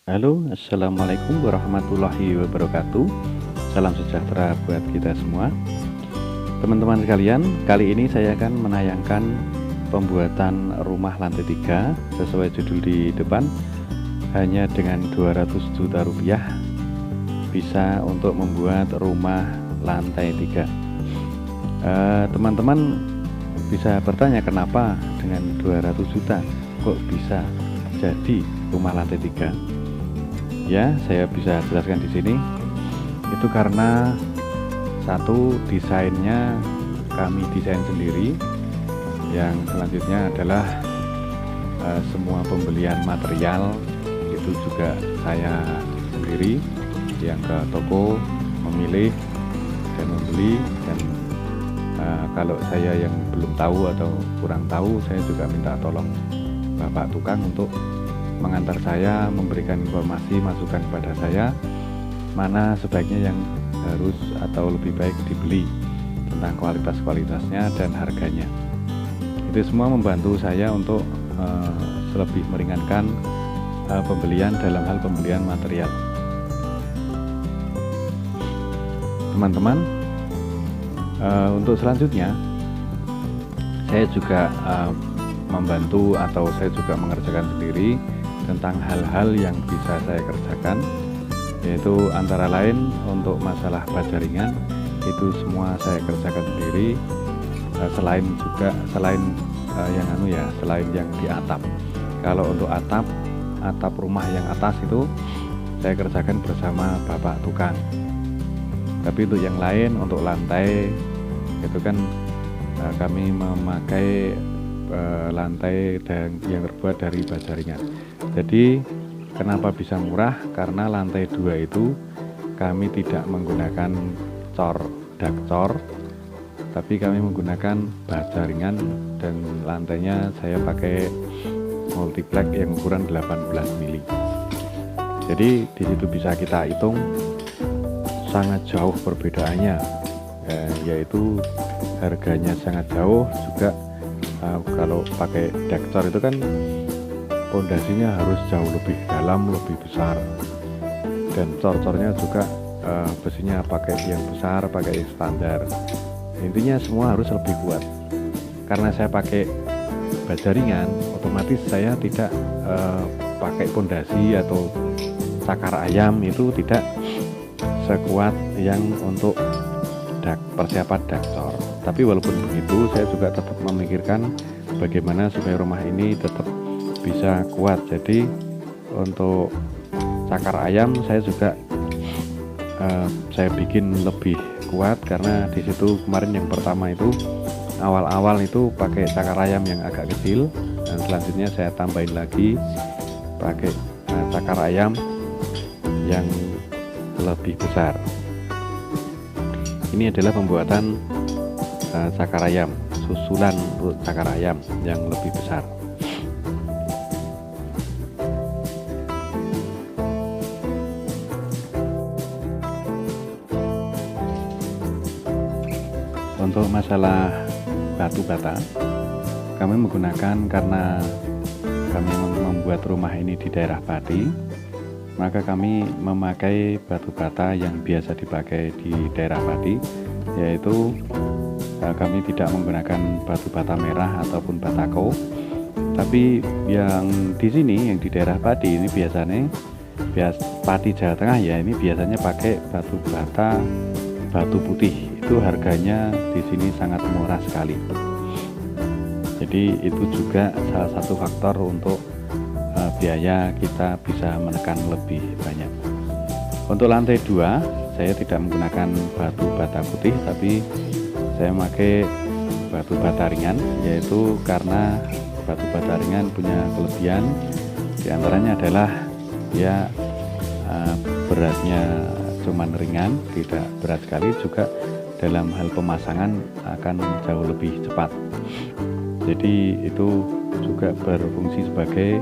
Halo, assalamualaikum warahmatullahi wabarakatuh. Salam sejahtera buat kita semua. Teman-teman sekalian, kali ini saya akan menayangkan pembuatan rumah lantai 3 sesuai judul di depan. Hanya dengan 200 juta rupiah bisa untuk membuat rumah lantai 3. Teman-teman bisa bertanya, kenapa dengan 200 juta kok bisa jadi rumah lantai 3? Ya, saya bisa jelaskan di sini. Itu karena satu, desainnya kami desain sendiri. Yang selanjutnya adalah semua pembelian material itu juga saya sendiri, yang ke toko memilih dan membeli. Dan kalau saya yang belum tahu atau kurang tahu, saya juga minta tolong Bapak tukang untuk mengantar saya, memberikan informasi, masukan kepada saya mana sebaiknya yang harus atau lebih baik dibeli, tentang kualitas-kualitasnya dan harganya. Itu semua membantu saya untuk lebih meringankan pembelian dalam hal pembelian material. Teman-teman, untuk selanjutnya saya juga membantu atau saya juga mengerjakan sendiri tentang hal-hal yang bisa saya kerjakan, yaitu antara lain untuk masalah baja ringan itu semua saya kerjakan sendiri. Selain yang di atap. Kalau untuk atap rumah yang atas itu saya kerjakan bersama Bapak tukang. Tapi untuk yang lain, untuk lantai itu kan kami memakai lantai yang terbuat dari baja ringan. Jadi kenapa bisa murah? Karena lantai 2 itu kami tidak menggunakan dakcor, tapi kami menggunakan baja ringan, dan lantainya saya pakai multiplex yang ukuran 18 mili. Jadi di situ bisa kita hitung sangat jauh perbedaannya, yaitu harganya sangat jauh juga. Kalau pakai dakcor itu kan pondasinya harus jauh lebih dalam, lebih besar, dan cor-cornya juga besinya pakai yang besar, pakai yang standar. Intinya semua harus lebih kuat. Karena saya pakai baja ringan, otomatis saya tidak pakai pondasi atau cakar ayam, itu tidak sekuat yang untuk persiapan dakcor. Tapi walaupun begitu, saya juga tetap memikirkan bagaimana supaya rumah ini tetap bisa kuat. Jadi untuk cakar ayam saya juga saya bikin lebih kuat, karena di situ kemarin yang pertama itu awal-awal itu pakai cakar ayam yang agak kecil, dan selanjutnya saya tambahin lagi pakai cakar ayam yang lebih besar. Ini adalah pembuatan cakar ayam, susulan untuk cakar ayam yang lebih besar. Untuk masalah batu bata, kami menggunakan, karena kami membuat rumah ini di daerah Pati, maka kami memakai batu bata yang biasa dipakai di daerah Pati, yaitu kami tidak menggunakan batu bata merah ataupun batako. Tapi yang di sini, yang di daerah Pati ini biasanya Pati Jawa Tengah ya, ini biasanya pakai batu bata batu putih. Itu harganya di sini sangat murah sekali. Jadi itu juga salah satu faktor untuk biaya kita bisa menekan lebih banyak. Untuk lantai 2 saya tidak menggunakan batu bata putih, tapi saya memakai batu bata ringan, yaitu karena batu bata ringan punya kelebihan. Di antaranya adalah dia beratnya cuman ringan, tidak berat sekali, juga dalam hal pemasangan akan jauh lebih cepat. Jadi itu juga berfungsi sebagai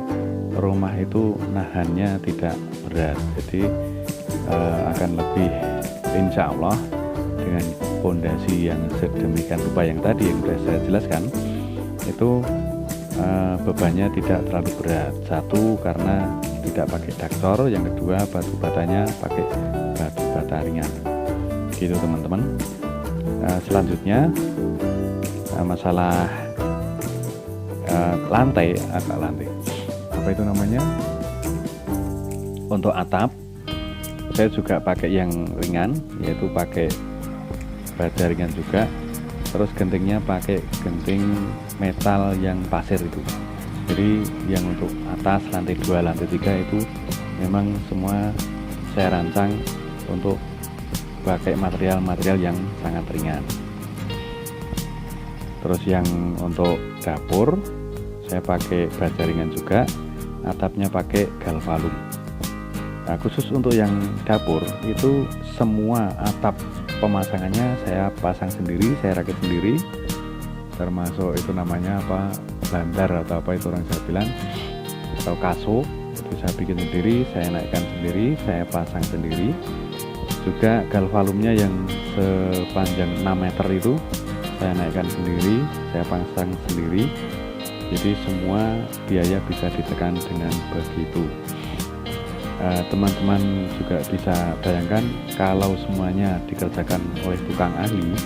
rumah itu nahannya tidak berat. Jadi akan lebih, insya Allah, dengan pondasi yang sedemikian rupa yang tadi yang sudah saya jelaskan, itu bebannya tidak terlalu berat. Satu, karena tidak pakai daksor, yang kedua batu batanya pakai batu bata ringan, gitu teman-teman. Selanjutnya masalah lantai apa itu namanya, untuk atap saya juga pakai yang ringan, yaitu pakai baja ringan juga. Terus gentingnya pakai genting metal yang pasir itu. Jadi yang untuk atas lantai 2, lantai 3 itu memang semua saya rancang untuk pakai material-material yang sangat ringan. Terus yang untuk dapur saya pakai baja ringan juga, atapnya pakai galvalum. Nah, khusus untuk yang dapur itu semua atap pemasangannya saya pasang sendiri, saya rakit sendiri, termasuk itu namanya apa, bandar atau apa itu orang Jawa bilang, atau kaso, itu saya bikin sendiri, saya naikkan sendiri, saya pasang sendiri. Juga galvalumnya yang sepanjang 6 meter itu saya naikkan sendiri, saya pasang sendiri. Jadi semua biaya bisa ditekan dengan begitu. Teman-teman juga bisa bayangkan kalau semuanya dikerjakan oleh tukang ahli,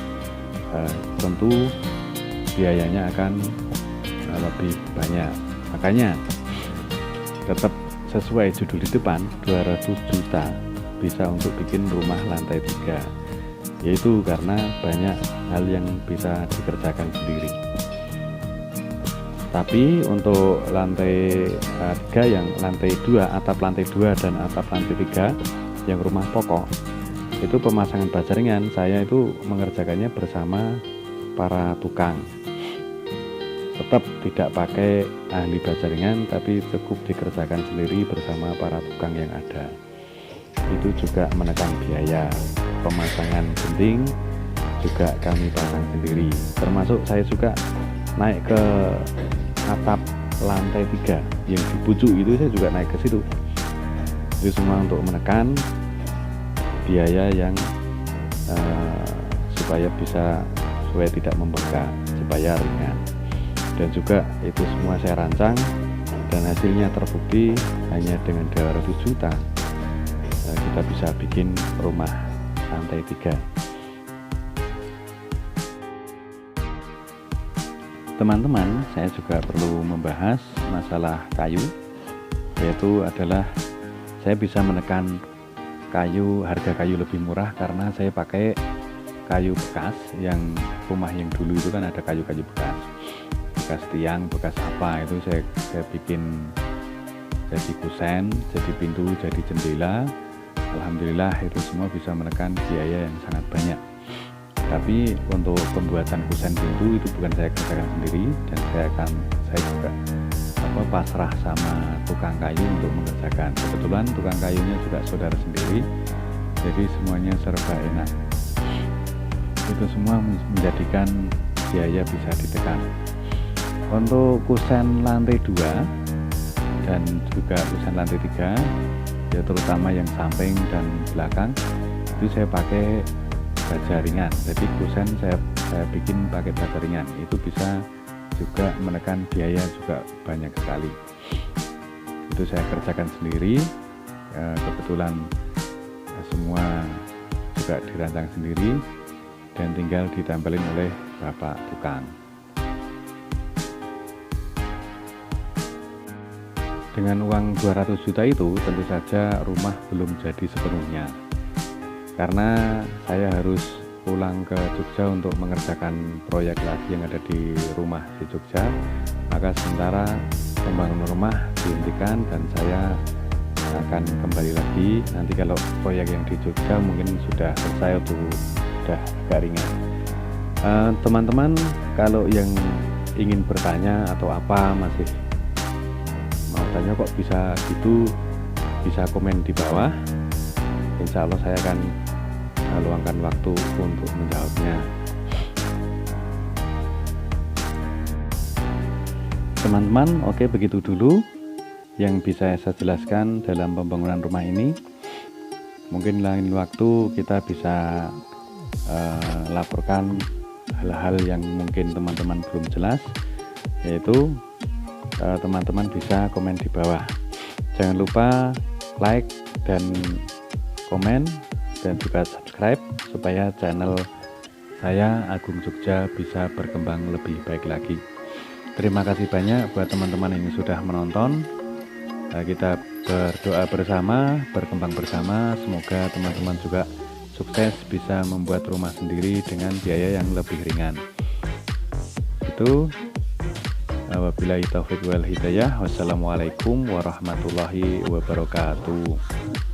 tentu biayanya akan lebih banyak. Makanya tetap sesuai judul di depan, 200 juta bisa untuk bikin rumah lantai 3, yaitu karena banyak hal yang bisa dikerjakan sendiri. Tapi untuk lantai 3, yang lantai 2, atap lantai 2 dan atap lantai 3 yang rumah pokok, itu pemasangan baja ringan saya itu mengerjakannya bersama para tukang. Tetap tidak pakai ahli baja ringan, tapi cukup dikerjakan sendiri bersama para tukang yang ada. Itu juga menekan biaya. Pemasangan genting juga kami pasang sendiri, termasuk saya juga naik ke atap lantai 3 yang di pucuk itu, saya juga naik ke situ. Itu semua untuk menekan biaya yang supaya tidak membengkak, supaya ringan. Dan juga itu semua saya rancang dan hasilnya terbukti hanya dengan 200 juta kita bisa bikin rumah lantai 3. Teman-teman, saya juga perlu membahas masalah kayu, yaitu adalah saya bisa menekan harga kayu lebih murah karena saya pakai kayu bekas. Yang rumah yang dulu itu kan ada kayu-kayu bekas tiang, bekas apa, itu saya bikin jadi kusen, jadi pintu, jadi jendela. Alhamdulillah itu semua bisa menekan biaya yang sangat banyak. Tapi untuk pembuatan kusen pintu itu bukan saya kerjakan sendiri, dan saya juga pasrah sama tukang kayu untuk mengerjakan. Kebetulan tukang kayunya juga saudara sendiri, jadi semuanya serba enak. Itu semua menjadikan biaya bisa ditekan. Untuk kusen lantai 2 dan juga kusen lantai 3, ya terutama yang samping dan belakang, itu saya pakai baja ringan. Jadi kusen saya bikin pakai baja ringan, itu bisa juga menekan biaya juga banyak sekali. Itu saya kerjakan sendiri, kebetulan semua juga dirancang sendiri dan tinggal ditempelin oleh bapak tukang. Dengan uang 200 juta itu tentu saja rumah belum jadi sepenuhnya, karena saya harus pulang ke Jogja untuk mengerjakan proyek lagi yang ada di rumah di Jogja. Maka sementara pembangunan rumah dihentikan dan saya akan kembali lagi. Nanti kalau proyek yang di Jogja mungkin sudah selesai atau sudah agak ringan. Teman-teman kalau yang ingin bertanya atau apa, masih mau tanya kok bisa gitu, bisa komen di bawah. Insya Allah saya akan luangkan waktu untuk menjawabnya. Teman-teman, oke, begitu dulu yang bisa saya jelaskan dalam pembangunan rumah ini. Mungkin lain waktu kita bisa laporkan hal-hal yang mungkin teman-teman belum jelas, yaitu teman-teman bisa komen di bawah. Jangan lupa like dan komen dan juga subscribe supaya channel saya Agung Jogja bisa berkembang lebih baik lagi. Terima kasih banyak buat teman-teman yang sudah menonton. Kita berdoa bersama, berkembang bersama. Semoga teman-teman juga sukses bisa membuat rumah sendiri dengan biaya yang lebih ringan. Itu wabillahi taufiq wal hidayah. Wassalamualaikum warahmatullahi wabarakatuh.